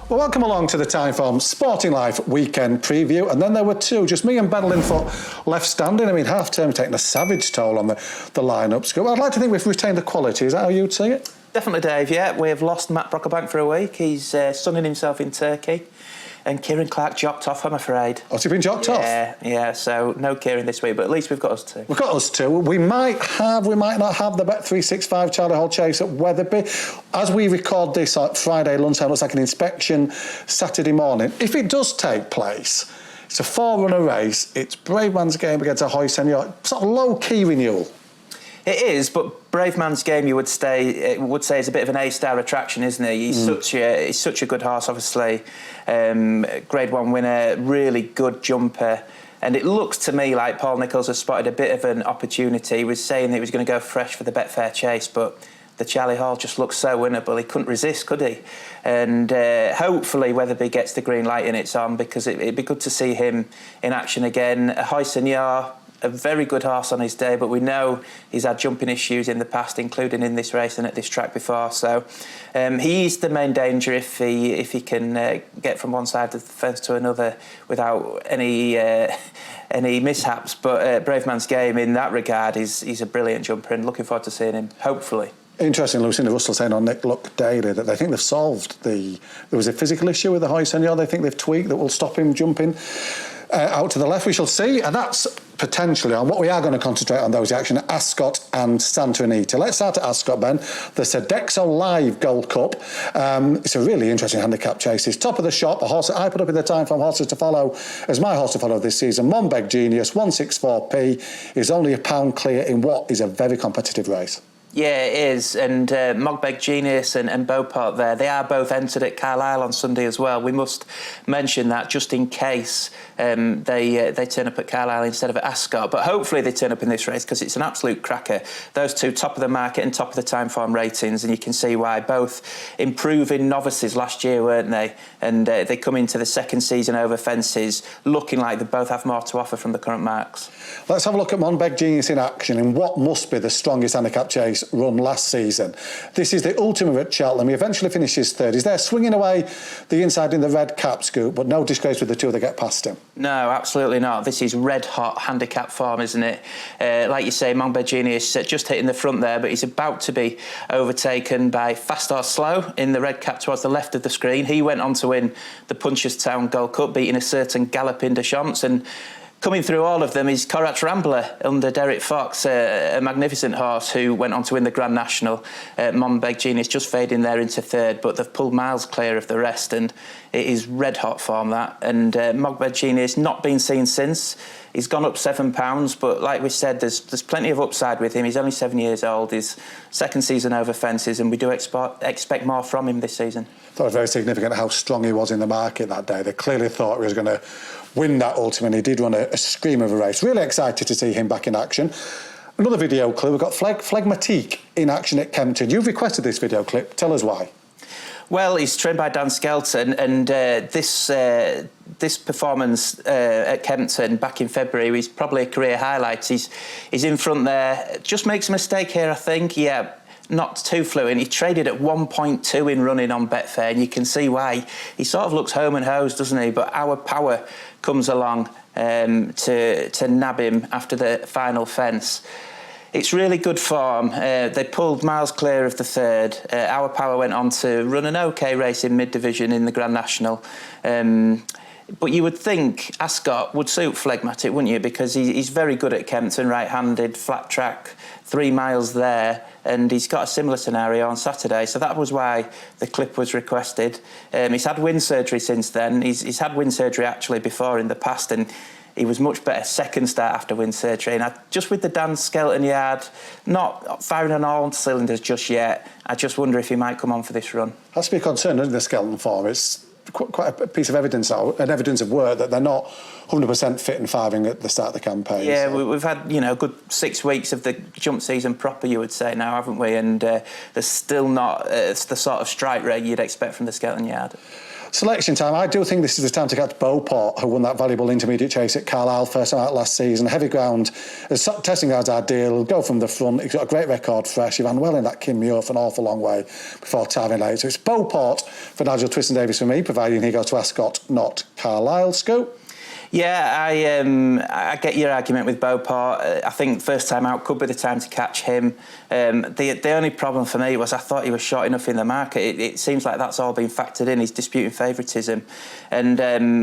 Well, welcome along to the Timeform Sporting Life weekend preview. And then there were two, just me and Ben Linfoot left standing. I mean, half-term taking a savage toll on the lineups. I'd like to think we've retained the quality. Is that how you'd see it? Definitely, Dave, yeah. We've lost Matt Brocklebank for a week. He's sunning himself in Turkey. And Kieran Clark jocked off, I'm afraid. Oh, has he been jocked off? Yeah, so no Kieran this week, but at least we've got us two. We've got us two. We might not have the Bet365 Charlie Hall Chase at Wetherby. As we record this on Friday lunchtime, looks like an inspection Saturday morning. If it does take place, it's a four-runner race. It's Brave Man's Game against a Hoy Senior. Sort of low-key renewal. It is, but Brave Man's Game, you would say, is a bit of an A-star attraction, isn't he? He's such a good horse, obviously. Grade 1 winner, really good jumper. And it looks to me like Paul Nicholls has spotted a bit of an opportunity. He was saying that he was going to go fresh for the Betfair Chase, but the Charlie Hall just looks so winnable. He couldn't resist, could he? And hopefully Wetherby gets the green light and it's on, because it'd be good to see him in action again. Hoy Senior, a very good horse on his day, but we know he's had jumping issues in the past, including in this race and at this track before. So he's the main danger if he can get from one side of the fence to another without any mishaps. But Brave Man's Game in that regard he's a brilliant jumper, and looking forward to seeing him, hopefully. Interesting, Lucinda Russell saying on Nick Luck Daily that they think they've solved there was a physical issue with the Hoy Senior. They think they've tweaked that will stop him jumping out to the left. We shall see, and that's potentially on what we are going to concentrate on, those action at Ascot and Santa Anita. Let's start at Ascot, Ben. The Sodexo Live Gold Cup. It's a really interesting handicap chase. It's top of the shop. A horse that I put up in the Timeform horses to follow as my horse to follow this season. Monbeg Genius, 164p, is only £1 clear in what is a very competitive race. Yeah, it is, and Monbeg Genius and Beauport there, they are both entered at Carlisle on Sunday as well. We must mention that just in case they turn up at Carlisle instead of at Ascot, but hopefully they turn up in this race because it's an absolute cracker. Those two top of the market and top of the Timeform ratings, and you can see why. Both improving novices last year, weren't they? And they come into the second season over fences looking like they both have more to offer from the current marks. Let's have a look at Monbeg Genius in action in what must be the strongest handicap chase run last season. This is the ultimate at Cheltenham. He eventually finishes third. He's there swinging away the inside in the red cap scoop, but no disgrace with the two that get past him. No, absolutely not. This is red-hot handicap form, isn't it? Like you say, Monbeg Genius just hitting the front there, but he's about to be overtaken by Fast or Slow in the red cap towards the left of the screen. He went on to win the Punchestown Gold Cup, beating a certain Galloping de Champs, and coming through all of them is Corach Rambler under Derek Fox, a magnificent horse who went on to win the Grand National. Monbeg Genius just fading there into third, but they've pulled miles clear of the rest, and it is red-hot form, that. And Monbeg Genius not been seen since. He's gone up £7, but like we said, there's plenty of upside with him. He's only 7 years old. His second season over fences, and we do expect more from him this season. I thought it was very significant how strong he was in the market that day. They clearly thought he was going to win that ultimate. He did run a scream of a race. Really excited to see him back in action. Another video clip. We've got Phlegmatique in action at Kempton. You've requested this video clip. Tell us why. Well, he's trained by Dan Skelton, and this performance at Kempton back in February was probably a career highlight. He's in front there. Just makes a mistake here, I think. Yeah, not too fluent. He traded at 1.2 in running on Betfair, and you can see why. He sort of looks home and hosed, doesn't he? But Our Power comes along to nab him after the final fence. It's really good form. They pulled miles clear of the third. Our Power went on to run an OK race in mid-division in the Grand National. But you would think Ascot would suit Phlegmatic, wouldn't you? Because he's very good at Kempton, right-handed, flat track, 3 miles there, and he's got a similar scenario on Saturday. So that was why the clip was requested. He's had wind surgery since then. He's had wind surgery actually before in the past, and he was much better second start after wind surgery. And just with the Dan Skelton yard, not firing on all cylinders just yet, I just wonder if he might come on for this run. Has to be a concern, doesn't it, the Skelton form? It's quite a piece of evidence, an evidence of work that they're not 100% fit and firing at the start of the campaign. Yeah, so we've had a good 6 weeks of the jump season proper, you would say now, haven't we? And there's still not the sort of strike rate you'd expect from the Skelton yard. Selection time. I do think this is the time to catch Beauport, who won that valuable intermediate chase at Carlisle first time out last season. Heavy ground, testing ground's ideal. Go from the front. He's got a great record fresh. He ran well in that Kim Muir for an awful long way before timing late. So it's Beauport for Nigel Twiston-Davies for me, providing he goes to Ascot, not Carlisle. Scoop. Yeah, I get your argument with Beauport. I think first time out could be the time to catch him. The only problem for me was I thought he was short enough in the market. It seems like that's all been factored in. He's disputing favouritism. And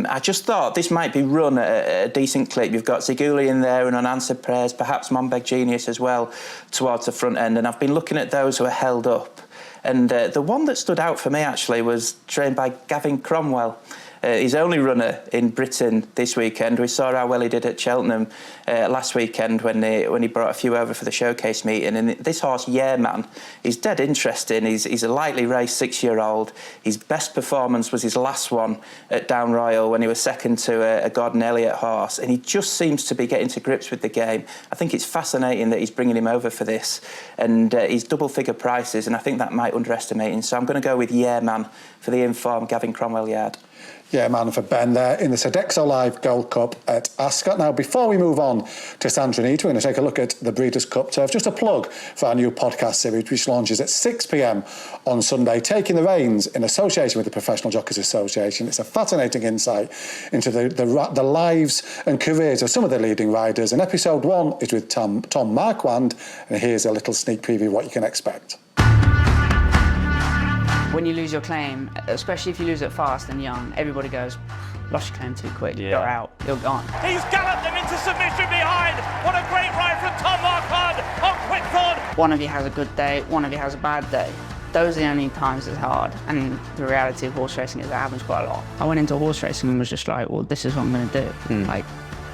I just thought this might be run at a decent clip. You've got Ziguli in there and Unanswered Prayers, perhaps Monbeg Genius as well towards the front end. And I've been looking at those who are held up. And the one that stood out for me actually was trained by Gavin Cromwell. His only runner in Britain this weekend. We saw how well he did at Cheltenham last weekend when he brought a few over for the showcase meeting. And this horse, Yeah Man, is dead interesting. He's a lightly raced 6-year-old. His best performance was his last one at Down Royal when he was second to a Gordon Elliott horse. And he just seems to be getting to grips with the game. I think it's fascinating that he's bringing him over for this. And he's double-figure prices, and I think that might underestimate him. So I'm going to go with Yeah Man for the informed Gavin Cromwell yard. Yeah, man, for Ben there in the Sodexo Live Gold Cup at Ascot. Now, before we move on to San Trinita, we're going to take a look at the Breeders' Cup Turf. Just a plug for our new podcast series, which launches at 6 p.m. on Sunday, Taking the Reins in association with the Professional Jockeys Association. It's a fascinating insight into the lives and careers of some of the leading riders. And episode 1 is with Tom Marquand, and here's a little sneak preview of what you can expect. When you lose your claim, especially if you lose it fast and young, everybody goes, lost your claim too quick, you're out, you're gone. He's galloped them into submission behind. What a great ride from Tom Marquand on Quickthorn. One of you has a good day, one of you has a bad day. Those are the only times it's hard. And the reality of horse racing is that happens quite a lot. I went into horse racing and was just like, well, this is what I'm going to do. Like,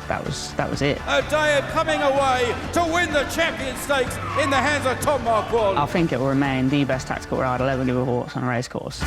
that was it. O'Dea coming away to win the Champion Stakes in the hands of Tom Marquand. I think it will remain the best tactical ride I'll ever give a horse on a race course.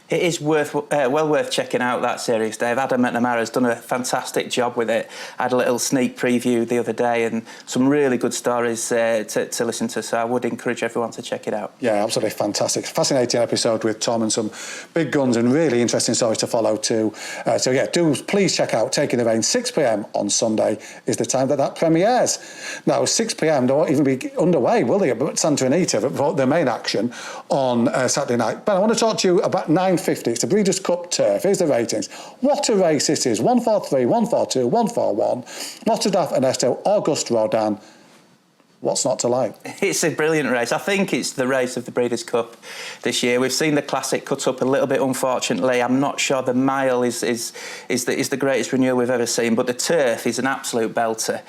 It is well worth checking out, that series, Dave. Adam McNamara's done a fantastic job with it. I had a little sneak preview the other day and some really good stories to listen to, so I would encourage everyone to check it out. Yeah, absolutely fantastic. Fascinating episode with Tom and some big guns and really interesting stories to follow too. So yeah, do please check out Taking the Reins. 6 p.m. on Sunday is the time that premieres. Now, 6 p.m. they won't even be underway, will they? But Santa Anita, the main action on Saturday night. Ben, I want to talk to you about 9:50. It's the Breeders' Cup Turf. Here's the ratings. What a race this is. 143, 142, 141. Motterdaf and Esto, Auguste Rodin. What's not to like? It's a brilliant race. I think it's the race of the Breeders' Cup this year. We've seen the Classic cut up a little bit, unfortunately. I'm not sure the mile is the greatest renewal we've ever seen, but the turf is an absolute belter.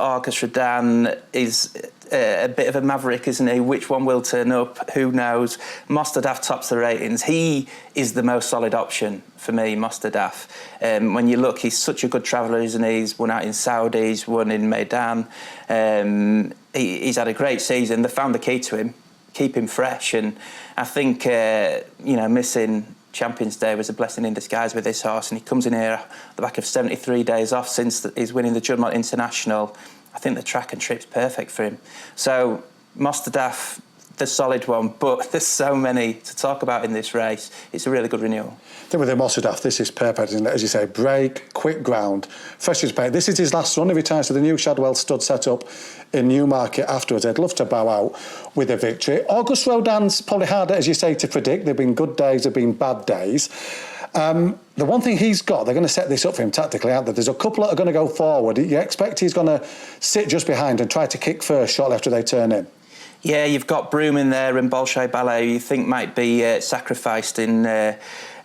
Auguste Rodin is a bit of a maverick, isn't he? Which one will turn up? Who knows? Mosterdaf tops the ratings. He is the most solid option for me, Mosterdaf. When you look, he's such a good traveller, isn't he? He's won out in Saudi, he's won in Meydan. He's had a great season. They found the key to him, keep him fresh. And I think, missing Champions Day was a blessing in disguise with this horse. And he comes in here at the back of 73 days off since he's winning the Juddmonte International. I think the track and trip's perfect for him. So, Mosterdaf, the solid one, but there's so many to talk about in this race. It's a really good renewal. I think with the Mosterdaf, this is perfect, isn't it? As you say, break, quick ground, fresh as paint. This is his last run. He retires to the new Shadwell stud set up in Newmarket afterwards. I'd love to bow out with a victory. Auguste Rodin's probably harder, as you say, to predict. There have been good days, there have been bad days. The one thing he's got, they're going to set this up for him tactically, aren't they? There's a couple that are going to go forward. You expect he's going to sit just behind and try to kick first shortly after they turn in. Yeah, you've got Broome in there and Bolshoi Ballet, you think might be sacrificed in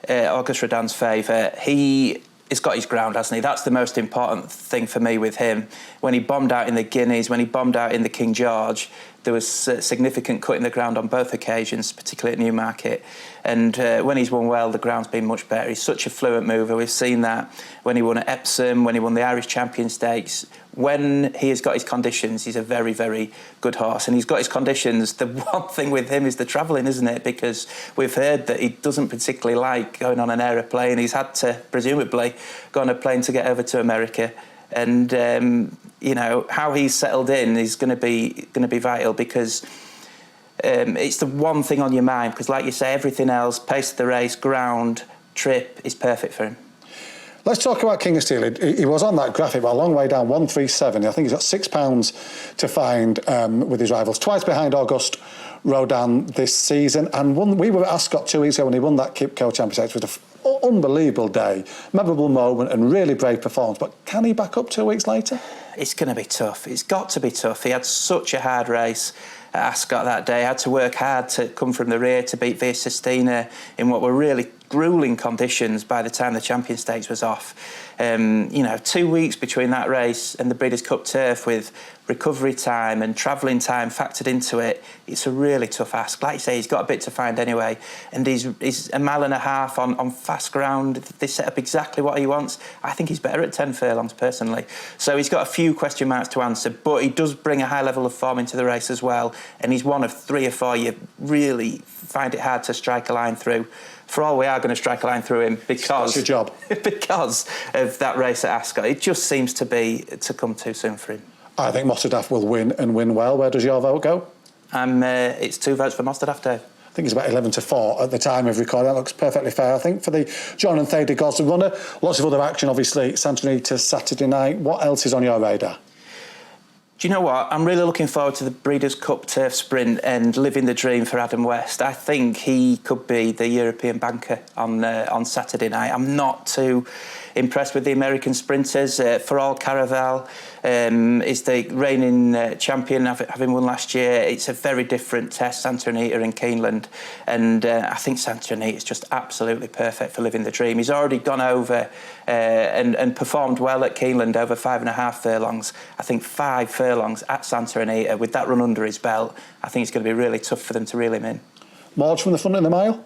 Auguste Rodin's favour. He has got his ground, hasn't he? That's the most important thing for me with him. When he bombed out in the Guineas, when he bombed out in the King George, there was significant cutting the ground on both occasions, particularly at Newmarket. And when he's won well, the ground's been much better. He's such a fluent mover. We've seen that when he won at Epsom, when he won the Irish Champion Stakes. When he has got his conditions, he's a very, very good horse. And he's got his conditions. The one thing with him is the travelling, isn't it? Because we've heard that he doesn't particularly like going on an aeroplane. He's had to, presumably, go on a plane to get over to America. And you know, how he's settled in is going to be vital, because it's the one thing on your mind. Because, like you say, everything else, pace of the race, ground, trip, is perfect for him. Let's talk about King of Steel. He was on that graphic, but a long way down, 137. I think he's got £6 to find with his rivals. Twice behind August Rodin this season. And we were at Ascot 2 weeks ago when he won that Kipco Championship. It was an unbelievable day, memorable moment and really brave performance. But can he back up 2 weeks later? It's going to be tough. It's got to be tough. He had such a hard race at Ascot that day. Had to work hard to come from the rear to beat Via Sistina in what were really gruelling conditions by the time the Champion Stakes was off. 2 weeks between that race and the Breeders' Cup Turf, with recovery time and travelling time factored into it, it's a really tough ask. Like you say, he's got a bit to find anyway, and he's a mile and a half on fast ground. They set up exactly what he wants. I think he's better at 10 furlongs, personally. So he's got a few question marks to answer, but he does bring a high level of form into the race as well, and he's one of 3 or 4 you really find it hard to strike a line through. For all, we are going to strike a line through him because that's your job. because of that race at Ascot. It just seems to come too soon for him. I think Mostadaf will win and win well. Where does your vote go? It's 2 votes for Mostadaf, Dave. I think it's about 11-4 at the time of recording. That looks perfectly fair. I think for the John and Thady Gosden runner, lots of other action, obviously. Santa Anita Saturday night. What else is on your radar? Do you know what? I'm really looking forward to the Breeders' Cup Turf Sprint and living the dream for Adam West. I think he could be the European banker on Saturday night. I'm not too impressed with the American sprinters. For all, Caraval is the reigning champion, having won last year. It's a very different test, Santa Anita and Keeneland, and I think Santa Anita is just absolutely perfect for living the dream. He's already gone over and performed well at Keeneland over 5.5 furlongs. I think 5 furlongs at Santa Anita with that run under his belt. I think it's going to be really tough for them to reel him in. Morge from the front in the mile?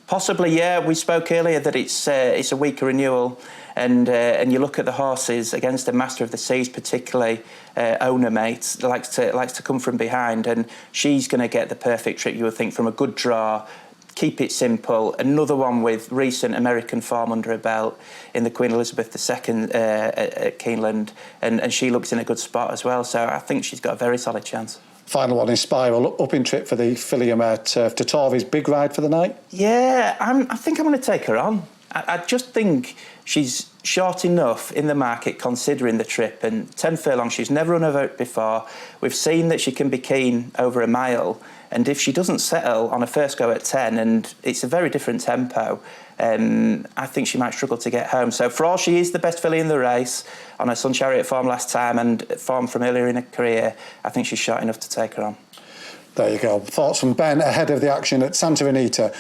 Possibly, yeah. We spoke earlier that it's a weaker renewal, and you look at the horses against the Master of the Seas, particularly Owner Mate, likes to come from behind, and she's going to get the perfect trip, you would think, from a good draw. Keep it simple. Another one with recent American form under her belt in the Queen Elizabeth II at Keeneland, and she looks in a good spot as well. So I think she's got a very solid chance. Final one in Spiral, up in trip for the Filliam Turf. Torvi's big ride for the night? Yeah, I think I'm going to take her on. I just think she's short enough in the market considering the trip, and 10 furlongs, she's never run over it before. We've seen that she can be keen over a mile, and if she doesn't settle on a first go at 10, and it's a very different tempo, I think she might struggle to get home. So for all, she is the best filly in the race on her Sun Chariot form last time and form from earlier in her career. I think she's short enough to take her on. There you go. Thoughts from Ben ahead of the action at Santa Anita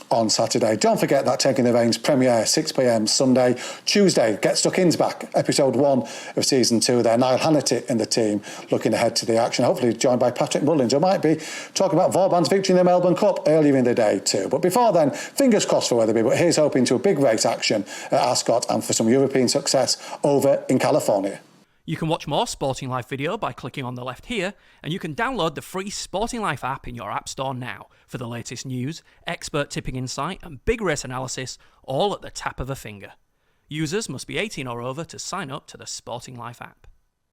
on Saturday. Don't forget that Taking the Reins premiere, 6 p.m. Sunday. Tuesday, Get Stuck In's back, episode 1 of season 2 there. Niall Hannity in the team looking ahead to the action, hopefully joined by Patrick Mullins, who might be talking about Vauban's victory in the Melbourne Cup earlier in the day too. But before then, fingers crossed for Weatherby, but here's hoping to a big race action at Ascot and for some European success over in California. You can watch more Sporting Life video by clicking on the left here, and you can download the free Sporting Life app in your app store now for the latest news, expert tipping insight and big race analysis, all at the tap of a finger. Users must be 18 or over to sign up to the Sporting Life app.